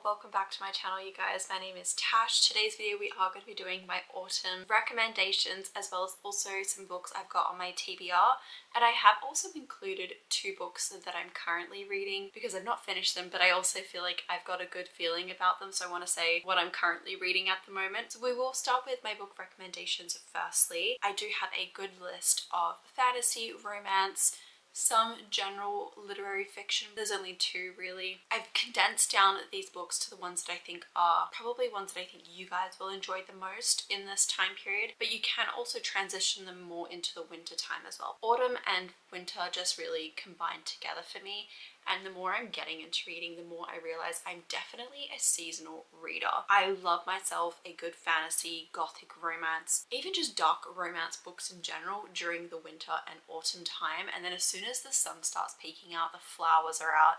welcome back to my channel, you guys. My name is Tash. Today's video we are going to be doing my autumn recommendations as well as also some books I've got on my TBR, and I have also included two books that I'm currently reading because I've not finished them, but I also feel like I've got a good feeling about them, so I want to say what I'm currently reading at the moment. So we will start with my book recommendations firstly. I do have a good list of fantasy, romance, some general literary fiction. There's only two really. I've condensed down these books to the ones that I think are probably ones that I think you guys will enjoy the most in this time period, but you can also transition them more into the winter time as well. Autumn and winter just really combine together for me, and the more I'm getting into reading, the more I realize I'm definitely a seasonal reader. I love myself a good fantasy, gothic romance, even just dark romance books in general during the winter and autumn time, and then as soon as the sun starts peeking out, the flowers are out,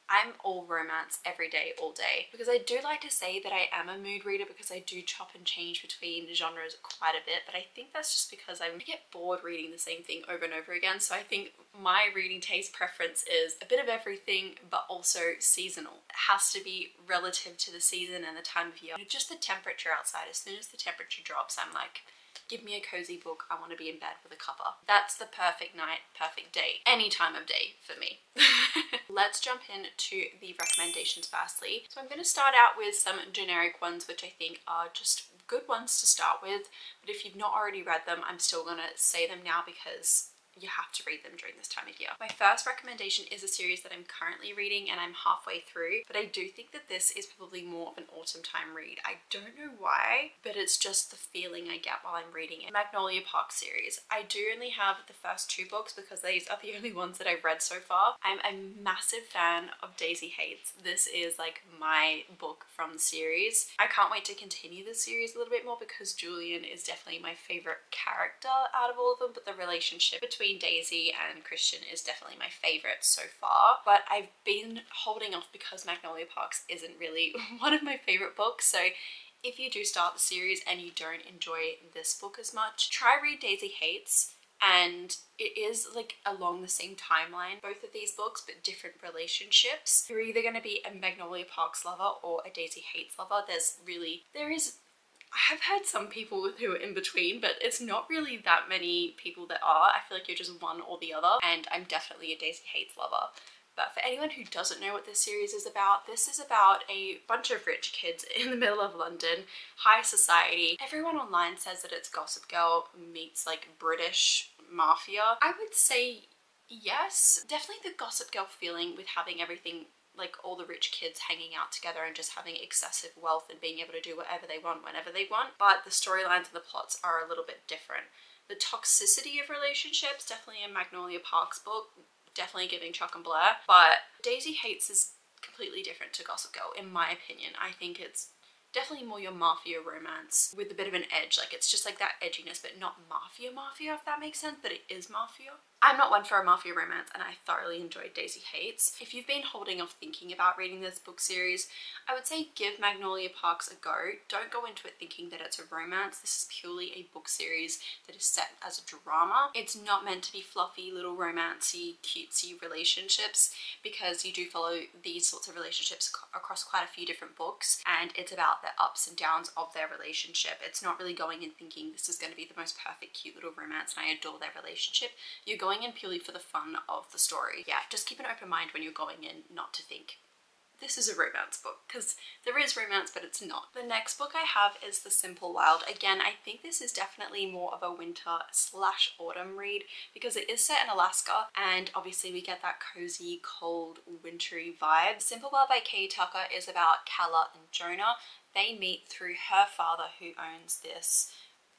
I'm all romance every day, all day. Because I do like to say that I am a mood reader because I do chop and change between genres quite a bit, but I think that's just because I get bored reading the same thing over and over again. So I think my reading taste preference is a bit of everything, but also seasonal. It has to be relative to the season and the time of year. Just the temperature outside. As soon as the temperature drops, I'm like, give me a cozy book, I want to be in bed with a cuppa. That's the perfect night, perfect day, any time of day for me. Let's jump into the recommendations firstly. So I'm going to start out with some generic ones which I think are just good ones to start with, but if you've not already read them, I'm still going to say them now because you have to read them during this time of year. My first recommendation is a series that I'm currently reading and I'm halfway through, but I do think that this is probably more of an autumn time read. I don't know why, but it's just the feeling I get while I'm reading it. Magnolia Park series. I do only have the first two books because these are the only ones that I've read so far. I'm a massive fan of Daisy Hates. This is like my book from the series. I can't wait to continue the series a little bit more because Julian is definitely my favorite character out of all of them, but the relationship between Daisy and Christian is definitely my favorite so far. But I've been holding off because Magnolia Parks isn't really one of my favorite books, so if you do start the series and you don't enjoy this book as much, try read Daisy Hates, and it is like along the same timeline, both of these books, but different relationships. You're either going to be a Magnolia Parks lover or a Daisy Hates lover. I have heard some people who are in between, but it's not really that many people that are. I feel like you're just one or the other, and I'm definitely a Daisy Hates lover. But for anyone who doesn't know what this series is about, this is about a bunch of rich kids in the middle of London, high society. Everyone online says that it's Gossip Girl meets like British mafia. I would say yes. Definitely the Gossip Girl feeling with having everything, like all the rich kids hanging out together and just having excessive wealth and being able to do whatever they want whenever they want. But the storylines and the plots are a little bit different. The toxicity of relationships, definitely a Magnolia Parks book, definitely giving Chuck and Blair, but Daisy Hates is completely different to Gossip Girl in my opinion. I think it's definitely more your mafia romance with a bit of an edge. Like it's just like that edginess, but not mafia if that makes sense, but it is mafia. I'm not one for a mafia romance and I thoroughly enjoyed Daisy Hates. If you've been holding off thinking about reading this book series, I would say give Magnolia Parks a go. Don't go into it thinking that it's a romance. This is purely a book series that is set as a drama. It's not meant to be fluffy little romancy, cutesy relationships, because you do follow these sorts of relationships across quite a few different books, and it's about the ups and downs of their relationship. It's not really going in thinking this is going to be the most perfect cute little romance and I adore their relationship. You're going in purely for the fun of the story. Yeah, just keep an open mind when you're going in, not to think this is a romance book, because there is romance, but it's not. The next book I have is The Simple Wild. Again, I think this is definitely more of a winter/autumn read because it is set in Alaska, and obviously we get that cozy, cold, wintry vibe. Simple Wild by Kay Tucker is about Calla and Jonah. They meet through her father, who owns this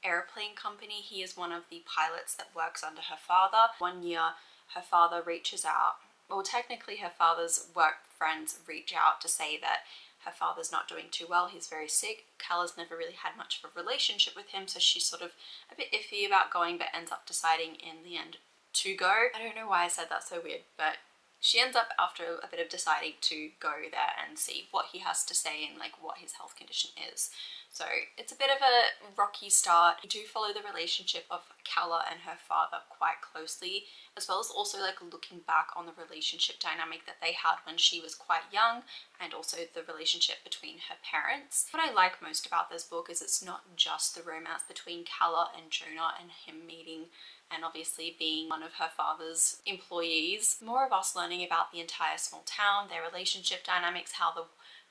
airplane company. He is one of the pilots that works under her father. One year her father reaches out, well technically her father's work friends reach out to say that her father's not doing too well, he's very sick. Calla's never really had much of a relationship with him, so she's sort of a bit iffy about going, but ends up deciding in the end to go. I don't know why I said that so weird, but she ends up after a bit of deciding to go there and see what he has to say and like what his health condition is. So it's a bit of a rocky start. You do follow the relationship of Calla and her father quite closely, as well as also like looking back on the relationship dynamic that they had when she was quite young and also the relationship between her parents. What I like most about this book is it's not just the romance between Calla and Jonah and him meeting and obviously being one of her father's employees. More of us learning about the entire small town, their relationship dynamics, how the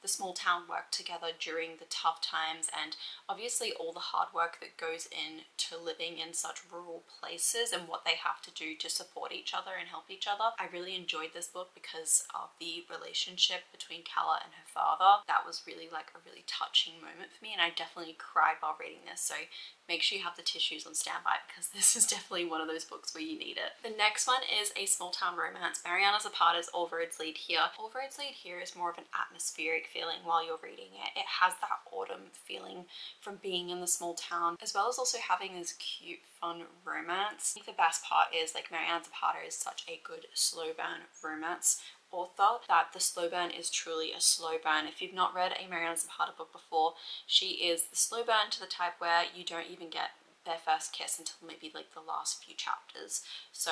small town worked together during the tough times, and obviously all the hard work that goes into living in such rural places and what they have to do to support each other and help each other. I really enjoyed this book because of the relationship between Calla and her father. That was really like a really touching moment for me, and I definitely cried while reading this, so make sure you have the tissues on standby because this is definitely one of those books where you need it. The next one is a small town romance, Mariana Zapata's All Roads Lead Here. All Roads Lead Here is more of an atmospheric feeling while you're reading it. It has that autumn feeling from being in the small town, as well as also having this cute, fun romance. I think the best part is like Mariana Zapata is such a good slow burn romance author that the slow burn is truly a slow burn. If you've not read a Mariana Zapata book before, she is the slow burn to the type where you don't even get their first kiss until maybe like the last few chapters. So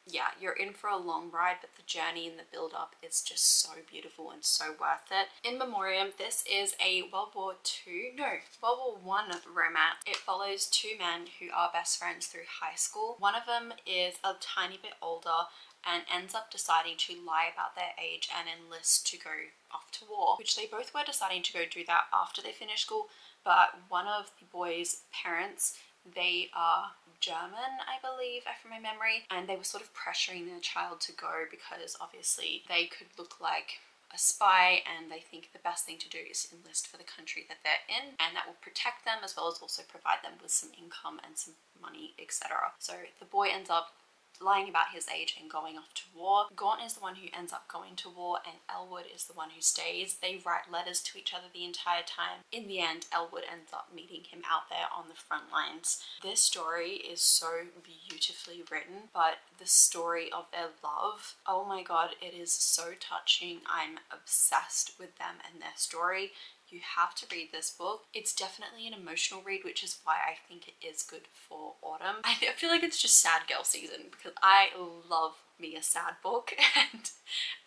yeah, you're in for a long ride, but the journey and the build up is just so beautiful and so worth it. In Memoriam, this is a World War I romance. It follows two men who are best friends through high school. One of them is a tiny bit older and ends up deciding to lie about their age and enlist to go off to war, which they both were deciding to go do that after they finished school. But one of the boys' parents, they are German, I believe, from my memory, and they were sort of pressuring their child to go because obviously they could look like a spy, and they think the best thing to do is enlist for the country that they're in, and that will protect them as well as also provide them with some income and some money, etc. So the boy ends up lying about his age and going off to war. Gaunt is the one who ends up going to war, and Elwood is the one who stays. They write letters to each other the entire time. In the end, Elwood ends up meeting him out there on the front lines. This story is so beautifully written, but the story of their love, oh my god, it is so touching. I'm obsessed with them and their story. You have to read this book. It's definitely an emotional read, which is why I think it is good for autumn. I feel like it's just sad girl season because I love me a sad book, and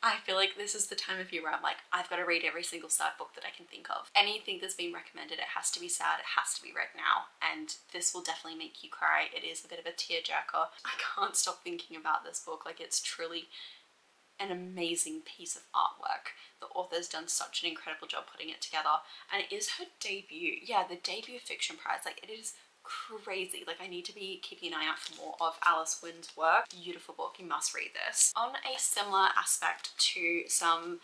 I feel like this is the time of year where I'm like, I've got to read every single sad book that I can think of. Anything that's been recommended, it has to be sad, it has to be read now, and this will definitely make you cry. It is a bit of a tearjerker. I can't stop thinking about this book. Like, it's truly an amazing piece of artwork. The author's done such an incredible job putting it together, and it is her debut. Yeah, the debut fiction prize. Like, it is crazy. Like, I need to be keeping an eye out for more of Alice Wynn's work. Beautiful book, you must read this. On a similar aspect to some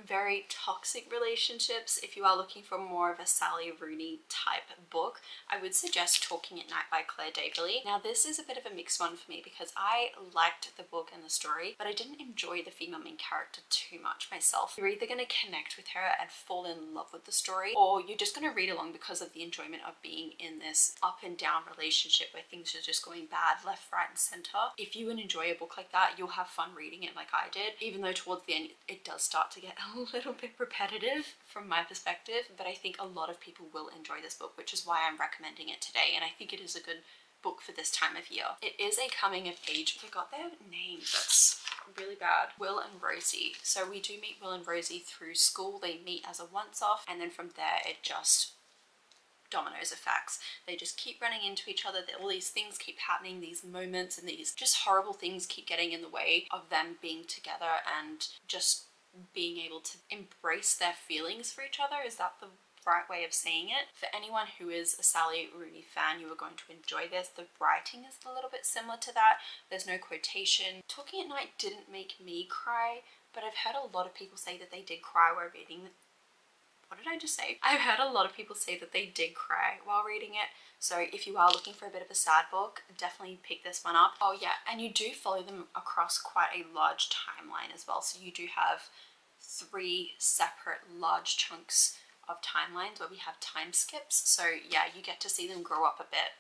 very toxic relationships, if you are looking for more of a Sally Rooney type book, I would suggest Talking at Night by Claire Daverley. Now, this is a bit of a mixed one for me because I liked the book and the story, but I didn't enjoy the female main character too much myself. You're either going to connect with her and fall in love with the story, or you're just going to read along because of the enjoyment of being in this up and down relationship where things are just going bad left, right and center. If you enjoy a book like that, you'll have fun reading it like I did, even though towards the end it does start to get a little bit repetitive from my perspective, but I think a lot of people will enjoy this book, which is why I'm recommending it today, and I think it is a good book for this time of year. It is a coming of age. I forgot their name, that's really bad. Will and Rosie. So we do meet Will and Rosie through school. They meet as a once-off, and then from there it just dominoes effects. They just keep running into each other. All these things keep happening, these moments and these just horrible things keep getting in the way of them being together and just being able to embrace their feelings for each other. Is that the right way of saying it? For anyone who is a Sally Rooney fan, you are going to enjoy this. The writing is a little bit similar to that. There's no quotation. Talking at Night didn't make me cry, but I've heard a lot of people say that they did cry while reading it. What did I just say? I've heard a lot of people say that they did cry while reading it. So if you are looking for a bit of a sad book, definitely pick this one up. Oh yeah, and you do follow them across quite a large timeline as well. So you do have 3 separate large chunks of timelines where we have time skips. So yeah, you get to see them grow up a bit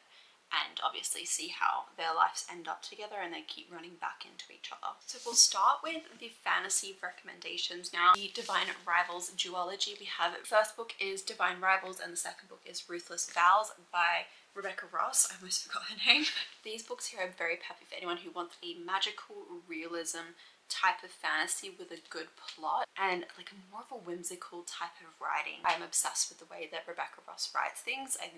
and obviously see how their lives end up together and they keep running back into each other. So we'll start with the fantasy recommendations now. The Divine Rivals duology we have. First book is Divine Rivals and the second book is Ruthless Vows by Rebecca Ross. I almost forgot her name. These books here are very peppy for anyone who wants a magical realism type of fantasy with a good plot and like more of a whimsical type of writing. I'm obsessed with the way that Rebecca Ross writes things. I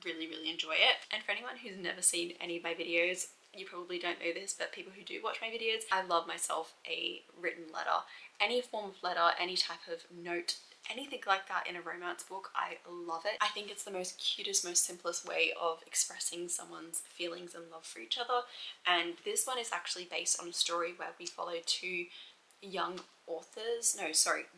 really enjoy it. And for anyone who's never seen any of my videos, you probably don't know this, but people who do watch my videos, I love myself a written letter. Any form of letter, any type of note, anything like that in a romance book, I love it. I think it's the most cutest, most simplest way of expressing someone's feelings and love for each other. And this one is actually based on a story where we follow two young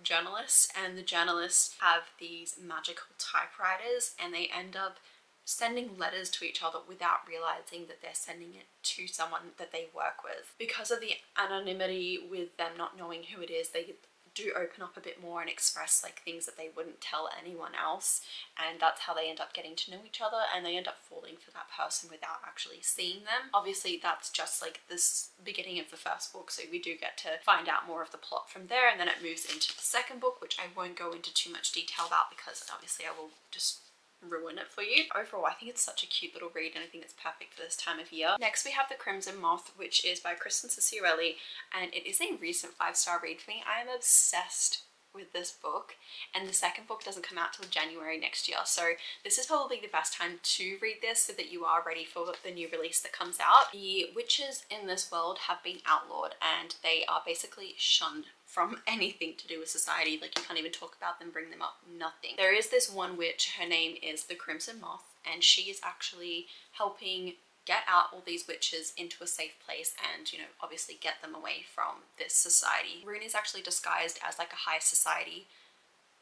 journalists, and the journalists have these magical typewriters and they end up sending letters to each other without realizing that they're sending it to someone that they work with. Because of the anonymity with them not knowing who it is, they do open up a bit more and express like things that they wouldn't tell anyone else, and that's how they end up getting to know each other, and they end up falling for that person without actually seeing them. Obviously that's just like this beginning of the first book, so we do get to find out more of the plot from there, and then it moves into the second book, which I won't go into too much detail about because obviously I will just ruin it for you. Overall, I think it's such a cute little read and I think it's perfect for this time of year. Next we have The Crimson Moth, which is by Kristen Cicciarelli, and it is a recent 5-star read for me. I am obsessed with this book, and the second book doesn't come out till January next year, so this is probably the best time to read this so that you are ready for the new release that comes out. The witches in this world have been outlawed and they are basically shunned from anything to do with society. Like, you can't even talk about them, bring them up, nothing. There is this one witch, her name is the Crimson Moth, and she is actually helping get out all these witches into a safe place and, you know, obviously get them away from this society. Rune is actually disguised as like a high society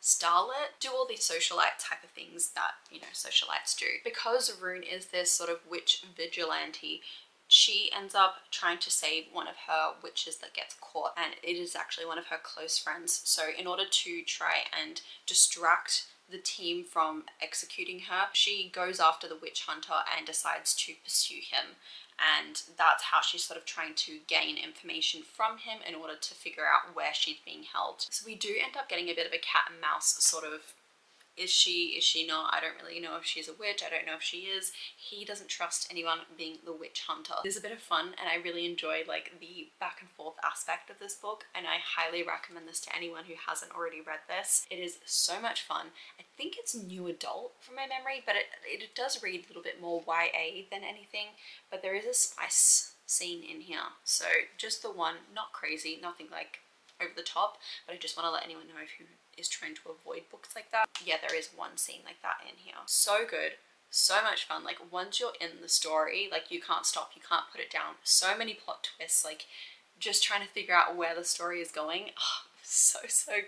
starlet, do all these socialite type of things that, you know, socialites do. Because Rune is this sort of witch vigilante, she ends up trying to save one of her witches that gets caught, and it is actually one of her close friends. So in order to try and distract the team from executing her, she goes after the witch hunter and decides to pursue him, and that's how she's sort of trying to gain information from him in order to figure out where she's being held. So we do end up getting a bit of a cat and mouse sort of, is she not? I don't really know if she's a witch. I don't know if she is. He doesn't trust anyone being the witch hunter. There's a bit of fun, and I really enjoy like the back and forth aspect of this book, and I highly recommend this to anyone who hasn't already read this. It is so much fun. I think it's new adult from my memory, but it does read a little bit more YA than anything, but there is a spice scene in here. So just the one, not crazy, nothing like over the top, but I just want to let anyone know who is trying to avoid books like that. Yeah, there is one scene like that in here. So good, so much fun. Like, once you're in the story, like, you can't stop, you can't put it down. So many plot twists, like just trying to figure out where the story is going. Oh, so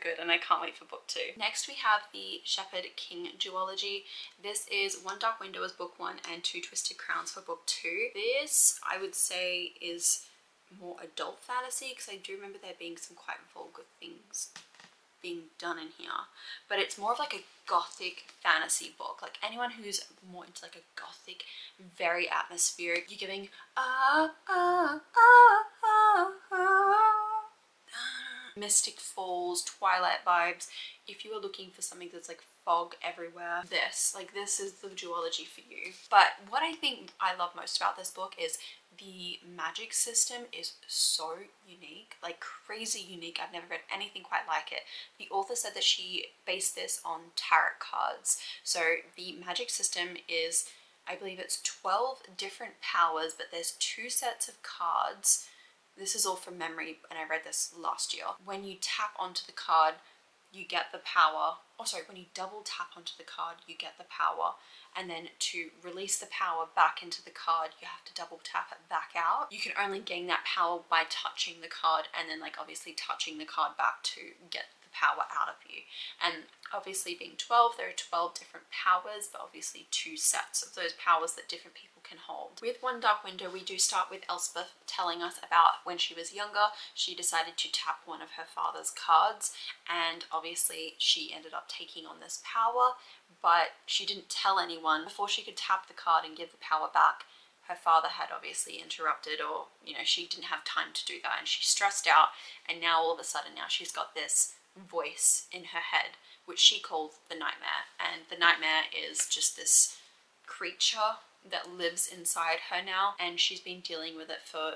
good, and I can't wait for book 2. Next we have the Shepherd King duology. This is One Dark Window as book 1 and Two Twisted Crowns for book 2. This, I would say, is more adult fantasy, because I do remember there being some quite vulgar things being done in here, but it's more of like a gothic fantasy book. Like, anyone who's more into like a gothic, very atmospheric, you're giving Mystic Falls, Twilight vibes. If you are looking for something that's like fog everywhere, this is the duology for you. But what I think I love most about this book is the magic system is so unique, like crazy unique. I've never read anything quite like it. The author said that she based this on tarot cards. So the magic system is, I believe it's 12 different powers, but there's 2 sets of cards. This is all from memory, and I read this last year. When you tap onto the card, you get the power. Oh, sorry, when you double tap onto the card, you get the power. And then to release the power back into the card, you have to double tap it back out. You can only gain that power by touching the card, and then like obviously touching the card back to get the power out of you. And obviously being 12, there are 12 different powers, but obviously 2 sets of those powers that different people can hold. With One Dark Window, we do start with Elspeth telling us about when she was younger, she decided to tap one of her father's cards, and obviously she ended up taking on this power, but she didn't tell anyone. Before she could tap the card and give the power back, her father had obviously interrupted, or, you know, she didn't have time to do that, and she stressed out, and now all of a sudden now she's got this voice in her head which she calls the Nightmare, and the Nightmare is just this creature that lives inside her now, and she's been dealing with it for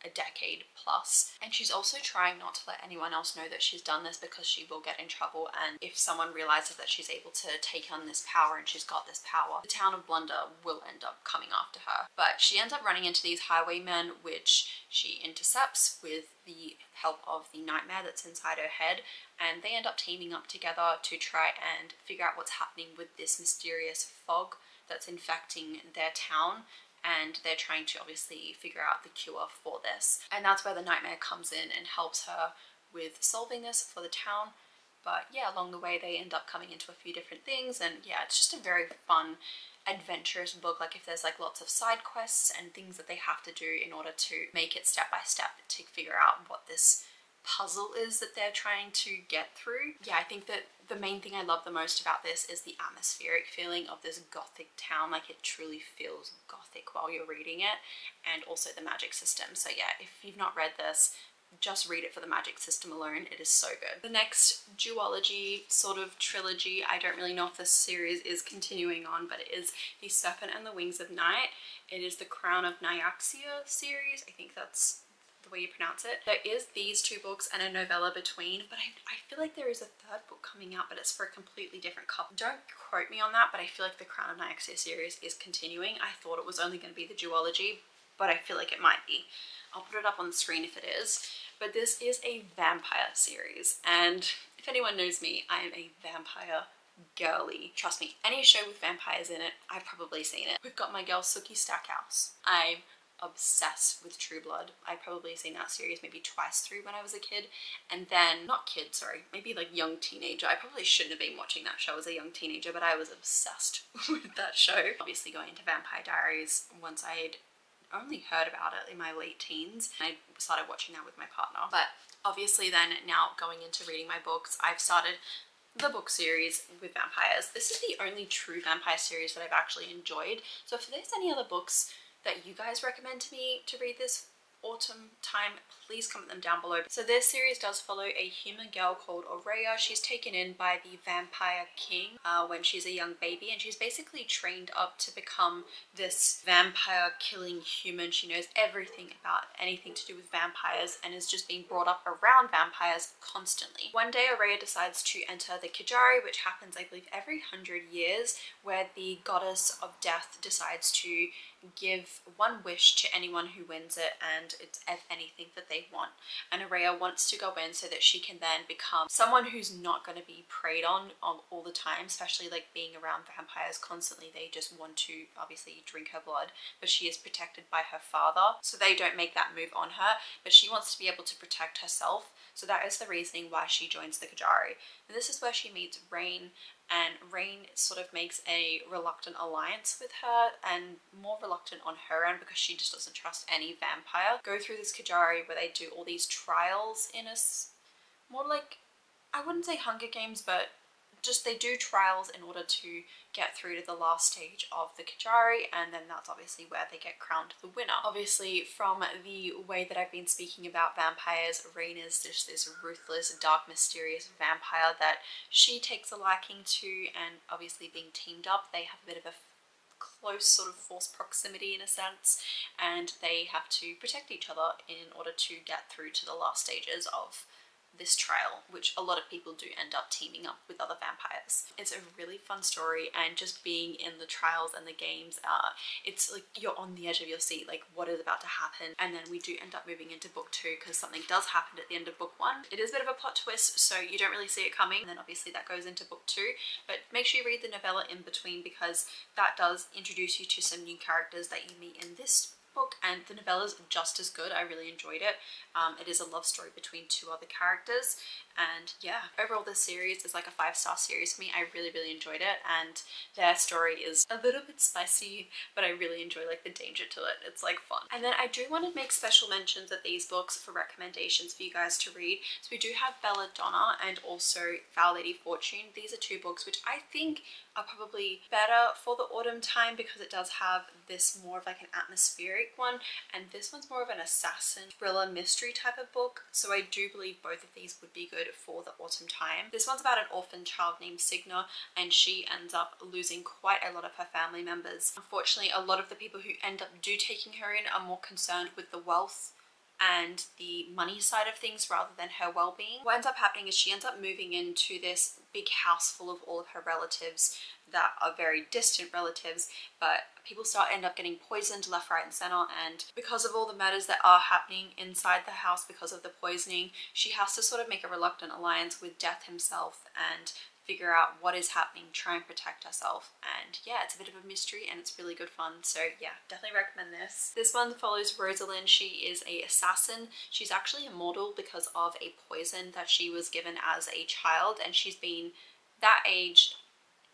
a decade plus. And she's also trying not to let anyone else know that she's done this because she will get in trouble, and if someone realizes that she's able to take on this power and she's got this power, the town of Blunder will end up coming after her. But she ends up running into these highwaymen, which she intercepts with the help of the nightmare that's inside her head, and they end up teaming up together to try and figure out what's happening with this mysterious fog that's infecting their town, and they're trying to obviously figure out the cure for this. And that's where the nightmare comes in and helps her with solving this for the town. But yeah, along the way they end up coming into a few different things, and yeah, it's just a very fun, adventurous book. Like if there's like lots of side quests and things that they have to do in order to make it step by step to figure out what this puzzle is that they're trying to get through. Yeah, I think that the main thing I love the most about this is the atmospheric feeling of this gothic town. Like it truly feels gothic while you're reading it, and also the magic system. So yeah, if you've not read this, just read it for the magic system alone. It is so good. The next duology sort of trilogy, I don't really know if this series is continuing on, but it is The Serpent and the Wings of Night. It is the Crown of Nyaxia series. I think that's the way you pronounce it. There is these two books and a novella between, but I feel like there is a third book coming out, but it's for a completely different couple. Don't quote me on that, but I feel like the Crown of Nyaxia series is continuing. I thought it was only going to be the duology, but I feel like it might be. I'll put it up on the screen if it is. But this is a vampire series, and if anyone knows me, I am a vampire girly. Trust me, any show with vampires in it, I've probably seen it. We've got my girl Sookie Stackhouse. I'm obsessed with True Blood. I've probably seen that series maybe twice through when I was a kid, and then, not kid, sorry, maybe like young teenager. I probably shouldn't have been watching that show as a young teenager, but I was obsessed with that show. Obviously going into Vampire Diaries once I'd only heard about it in my late teens. I started watching that with my partner. But obviously then, now going into reading my books, I've started the book series with vampires. This is the only true vampire series that I've actually enjoyed. So if there's any other books that you guys recommend to me to read this autumn time, please comment them down below. So this series does follow a human girl called Aurea. She's taken in by the vampire king when she's a young baby, and she's basically trained up to become this vampire killing human. She knows everything about anything to do with vampires and is just being brought up around vampires constantly. One day Aurea decides to enter the Kijari, which happens I believe every 100 years, where the goddess of death decides to give one wish to anyone who wins it, and it's anything that they want. And Aurea wants to go in so that she can then become someone who's not going to be preyed on all the time, especially like being around vampires constantly. They just want to obviously drink her blood, but she is protected by her father, so they don't make that move on her, but she wants to be able to protect herself. So that is the reasoning why she joins the Kijari. And this is where she meets Rain, and Rain sort of makes a reluctant alliance with her, and more reluctant on her end because she just doesn't trust any vampire. Go through this Kijari where they do all these trials in more like, I wouldn't say Hunger Games, but just they do trials in order to get through to the last stage of the Kijari, and then that's obviously where they get crowned the winner. Obviously, from the way that I've been speaking about vampires, Rain is just this ruthless, dark, mysterious vampire that she takes a liking to, and obviously being teamed up, they have a bit of a close sort of forced proximity in a sense, and they have to protect each other in order to get through to the last stages of this trial, which a lot of people do end up teaming up with other vampires. It's a really fun story, and just being in the trials and the games, it's like you're on the edge of your seat, like what is about to happen. And then we do end up moving into book 2 because something does happen at the end of book 1. It is a bit of a plot twist, so you don't really see it coming, and then obviously that goes into book 2, but make sure you read the novella in between because that does introduce you to some new characters that you meet in this book, and the novella's just as good. I really enjoyed it. It is a love story between 2 other characters, and yeah, overall this series is like a 5-star series for me. I really enjoyed it, and their story is a little bit spicy, but I really enjoy like the danger to it. It's like fun. And then I do want to make special mentions of these books for recommendations for you guys to read. So we do have Belladonna and also Foul Lady Fortune. These are 2 books which I think are probably better for the autumn time because it does have this more of like an atmospheric one, and this one's more of an assassin thriller mystery type of book. So I do believe both of these would be good for the autumn time. This one's about an orphan child named Signa, and she ends up losing quite a lot of her family members. Unfortunately, a lot of the people who end up taking her in are more concerned with the wealth and the money side of things rather than her well-being. What ends up happening is she ends up moving into this big house full of all of her relatives that are very distant relatives, but people end up getting poisoned left, right and center, and because of all the murders that are happening inside the house because of the poisoning, she has to sort of make a reluctant alliance with Death himself and figure out what is happening, try and protect herself. And yeah, it's a bit of a mystery and it's really good fun. So yeah, definitely recommend this. This one follows Rosalind. She is an assassin. She's actually immortal because of a poison that she was given as a child, and she's been that age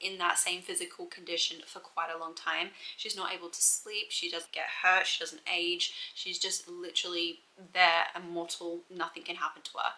in that same physical condition for quite a long time. She's not able to sleep, she doesn't get hurt, she doesn't age, she's just literally there, immortal, nothing can happen to her.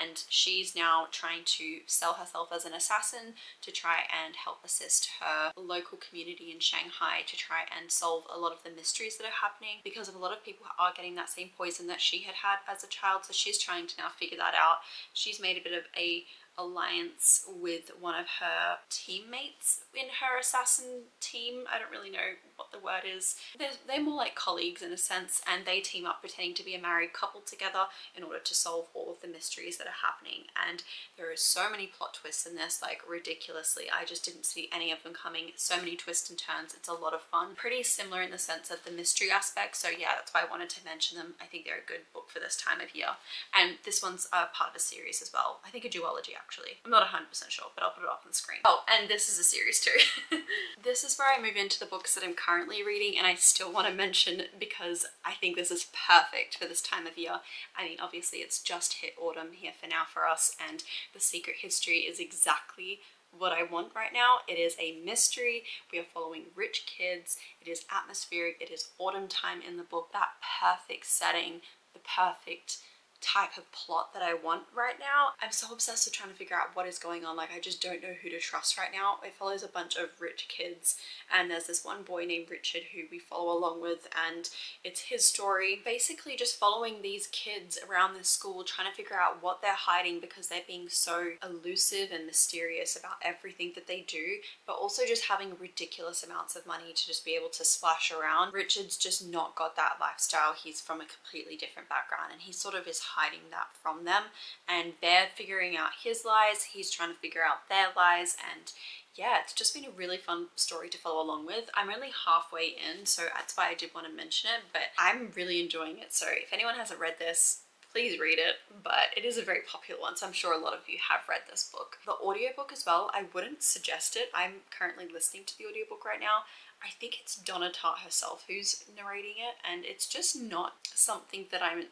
And she's now trying to sell herself as an assassin to try and help assist her local community in Shanghai to try and solve a lot of the mysteries that are happening, because of a lot of people are getting that same poison that she had as a child. So she's trying to now figure that out. She's made a bit of a alliance with one of her teammates in her assassin team. I don't really know what the word is. They're more like colleagues in a sense, and they team up pretending to be a married couple together in order to solve all of the mysteries that are happening. And there are so many plot twists in this, like ridiculously. I just didn't see any of them coming. So many twists and turns. It's a lot of fun. Pretty similar in the sense of the mystery aspect. So yeah, that's why I wanted to mention them. I think they're a good book for this time of year. And this one's a part of a series as well. I think a duology actually. I'm not 100% sure, but I'll put it up on the screen. Oh, and this is a series too. This is where I move into the books that I'm currently reading, and I still want to mention because I think this is perfect for this time of year. I mean, obviously it's just hit autumn here for now for us, and The Secret History is exactly what I want right now. It is a mystery. We are following rich kids. It is atmospheric. It is autumn time in the book. That perfect setting, the perfect type of plot that I want right now. I'm so obsessed with trying to figure out what is going on. Like, I just don't know who to trust right now. It follows a bunch of rich kids, and there's this one boy named Richard who we follow along with, and it's his story. Basically just following these kids around this school, trying to figure out what they're hiding because they're being so elusive and mysterious about everything that they do, but also just having ridiculous amounts of money to just be able to splash around. Richard's just not got that lifestyle. He's from a completely different background, and he sort of is hiding that from them, and they're figuring out his lies, he's trying to figure out their lies. And yeah, it's just been a really fun story to follow along with. I'm only halfway in, so that's why I did want to mention it, but I'm really enjoying it. So if anyone hasn't read this, please read it. But it is a very popular one, so I'm sure a lot of you have read this book. The audiobook as well, I wouldn't suggest it. I'm currently listening to the audiobook right now. I think it's Donna Tartt herself who's narrating it, and it's just not something that I'm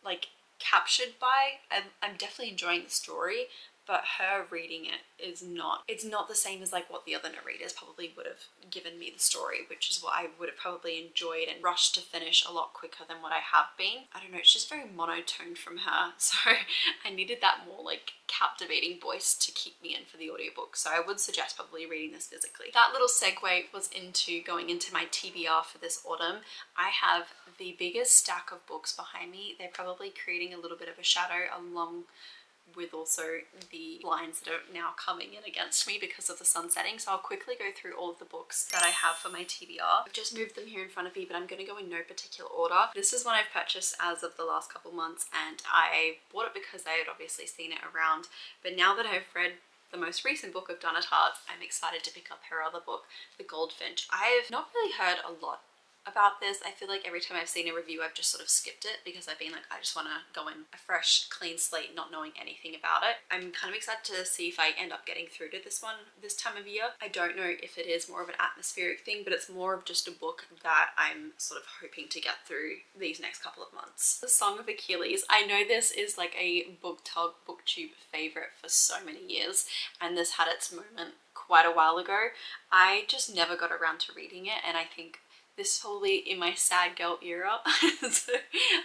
like captured by. I'm definitely enjoying the story, but her reading it is not, it's not the same as like what the other narrators probably would have given me the story, which is what I would have probably enjoyed and rushed to finish a lot quicker than what I have been. I don't know, it's just very monotone from her, so I needed that more like captivating voice to keep me in for the audiobook. So I would suggest probably reading this physically. That little segue was into going into my TBR for this autumn. I have the biggest stack of books behind me. They're probably creating a little bit of a shadow along with also the lines that are now coming in against me because of the sun setting. So I'll quickly go through all of the books that I have for my TBR. I've just moved them here in front of me, but I'm going to go in no particular order. This is one I've purchased as of the last couple months, and I bought it because I had obviously seen it around, but now that I've read the most recent book of Donna Tartt, I'm excited to pick up her other book, The Goldfinch. I've not really heard a lot about this. I feel like every time I've seen a review I've just sort of skipped it because I've been like, I just want to go in a fresh clean slate not knowing anything about it. I'm kind of excited to see if I end up getting through to this one this time of year. I don't know if it is more of an atmospheric thing, but it's more of just a book that I'm sort of hoping to get through these next couple of months. The Song of Achilles. I know this is like a booktube favorite for so many years, and this had its moment quite a while ago. I just never got around to reading it, and I think this is probably in my sad girl era. So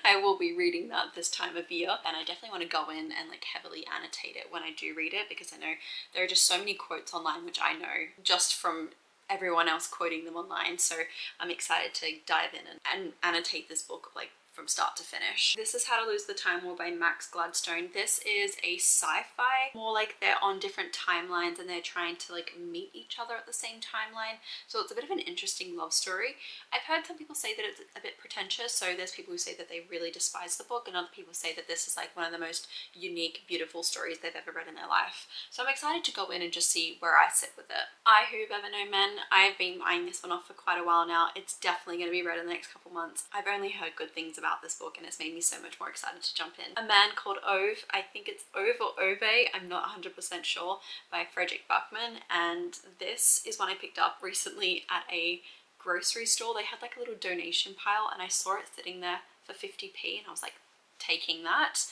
I will be reading that this time of year, and I definitely want to go in and like heavily annotate it when I do read it, because I know there are just so many quotes online which I know just from everyone else quoting them online. So I'm excited to dive in and annotate this book like from start to finish. This is How to Lose the Time War by Max Gladstone. This is a sci-fi, more like they're on different timelines and they're trying to like meet each other at the same timeline. So it's a bit of an interesting love story. I've heard some people say that it's a bit pretentious, so there's people who say that they really despise the book, and other people say that this is like one of the most unique, beautiful stories they've ever read in their life. So I'm excited to go in and just see where I sit with it. I Who've Ever Known Men, I've been eyeing this one off for quite a while now. It's definitely going to be read in the next couple months. I've only heard good things about this book and it's made me so much more excited to jump in. A Man Called Ove, I think it's Ove or Ove, I'm not 100% sure, by Fredrik Backman, and this is one I picked up recently at a grocery store. They had like a little donation pile and I saw it sitting there for 50p and I was like, taking that.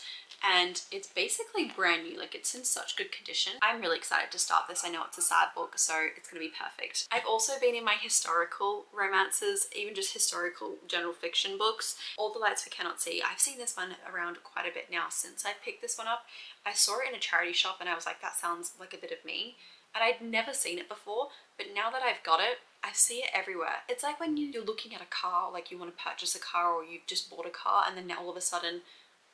And it's basically brand new, like it's in such good condition. I'm really excited to start this. I know it's a sad book, so it's gonna be perfect. I've also been in my historical romances, even just historical general fiction books. All the Lights We Cannot See. I've seen this one around quite a bit now since I picked this one up. I saw it in a charity shop and I was like, that sounds like a bit of me. And I'd never seen it before, but now that I've got it, I see it everywhere. It's like when you're looking at a car, like you want to purchase a car or you've just bought a car and then now all of a sudden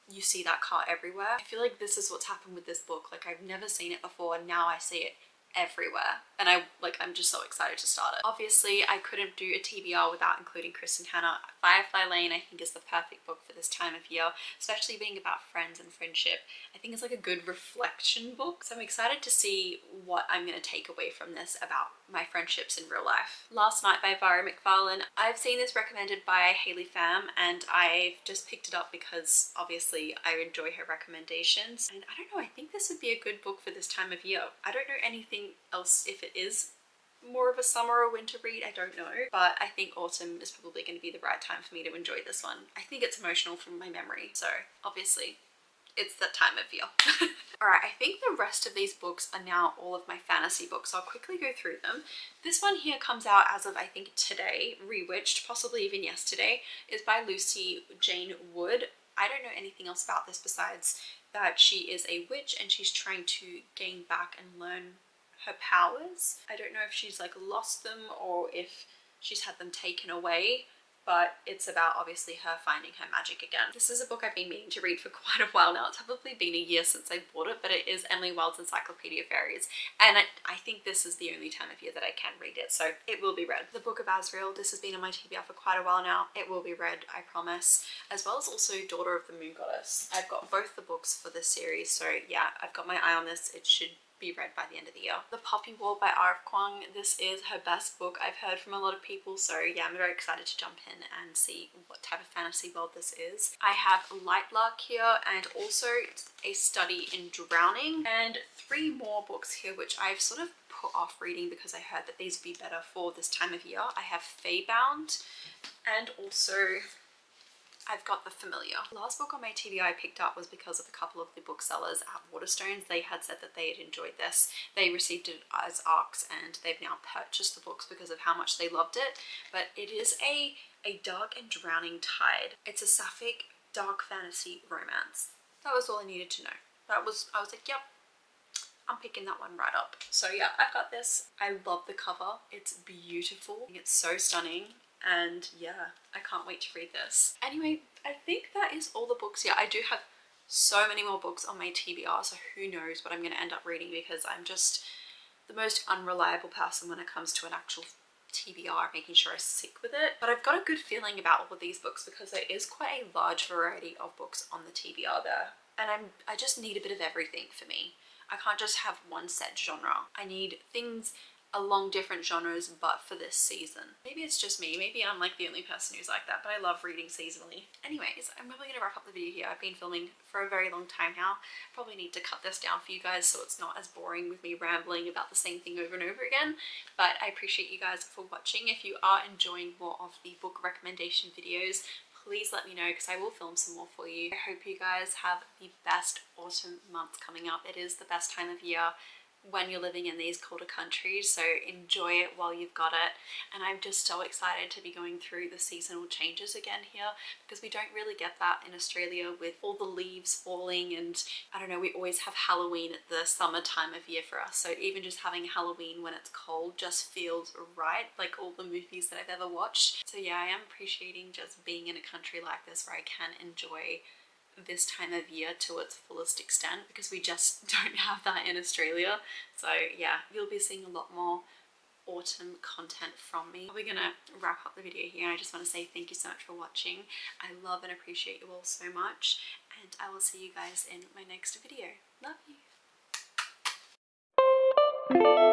you see that car everywhere. I feel like this is what's happened with this book. Like I've never seen it before and now I see it everywhere, and I'm just so excited to start it. Obviously I couldn't do a TBR without including Kristen Hanna. Firefly Lane I think is the perfect book for this time of year, especially being about friends and friendship. I think it's like a good reflection book, so I'm excited to see what I'm going to take away from this about my friendships in real life. Last Night by Vara McFarlane. I've seen this recommended by Haley Pham and I've just picked it up because obviously I enjoy her recommendations, and I don't know, I think this would be a good book for this time of year. I don't know anything else if it is more of a summer or winter read, I don't know, but I think autumn is probably going to be the right time for me to enjoy this one. I think it's emotional from my memory, so obviously it's that time of year. Alright, I think the rest of these books are now all of my fantasy books, so I'll quickly go through them. This one here comes out as of I think today, Rewitched, possibly even yesterday, is by Lucy Jane Wood. I don't know anything else about this besides that she is a witch and she's trying to gain back and learn her powers. I don't know if she's like lost them or if she's had them taken away, but it's about obviously her finding her magic again. This is a book I've been meaning to read for quite a while now. It's probably been a year since I bought it, but it is Emily Wilde's Encyclopedia of Fairies, and I think this is the only time of year that I can read it, so it will be read. The Book of Azrael, this has been on my TBR for quite a while now. It will be read, I promise, as well as also Daughter of the Moon Goddess. I've got both the books for this series, so yeah, I've got my eye on this. It should be read by the end of the year. The Poppy War by R.F. Kuang. This is her best book, I've heard from a lot of people, so yeah, I'm very excited to jump in and see what type of fantasy world this is. I have Light Lark here and also A Study in Drowning, and 3 more books here which I've sort of put off reading because I heard that these would be better for this time of year. I have Feybound and also I've got The Familiar. The last book on my TBR I picked up was because of a couple of the booksellers at Waterstones. They had said that they had enjoyed this. They received it as ARCs and they've now purchased the books because of how much they loved it. But it is a dark and drowning tide. It's a sapphic dark fantasy romance. That was all I needed to know. I was like, yep, I'm picking that one right up. So yeah, I've got this. I love the cover. It's beautiful. It's so stunning. And yeah, I can't wait to read this. Anyway, I think that is all the books here. I do have so many more books on my TBR, so who knows what I'm going to end up reading because I'm just the most unreliable person when it comes to an actual TBR, making sure I stick with it. But I've got a good feeling about all of these books because there is quite a large variety of books on the TBR there. And I just need a bit of everything for me. I can't just have one set genre. I need things along different genres, but for this season. Maybe it's just me, maybe I'm like the only person who's like that, but I love reading seasonally. Anyways, I'm probably gonna wrap up the video here. I've been filming for a very long time now. Probably need to cut this down for you guys so it's not as boring with me rambling about the same thing over and over again. But I appreciate you guys for watching. If you are enjoying more of the book recommendation videos, please let me know because I will film some more for you. I hope you guys have the best autumn months coming up. It is the best time of year. when you're living in these colder countries, so enjoy it while you've got it. And I'm just so excited to be going through the seasonal changes again here, because we don't really get that in Australia with all the leaves falling, and I don't know, we always have Halloween at the summer time of year for us, so even just having Halloween when it's cold just feels right, like all the movies that I've ever watched. So yeah, I am appreciating just being in a country like this where I can enjoy this time of year to its fullest extent, because we just don't have that in Australia. So yeah, you'll be seeing a lot more autumn content from me. We're gonna wrap up the video here. I just want to say thank you so much for watching. I love and appreciate you all so much, and I will see you guys in my next video. Love you.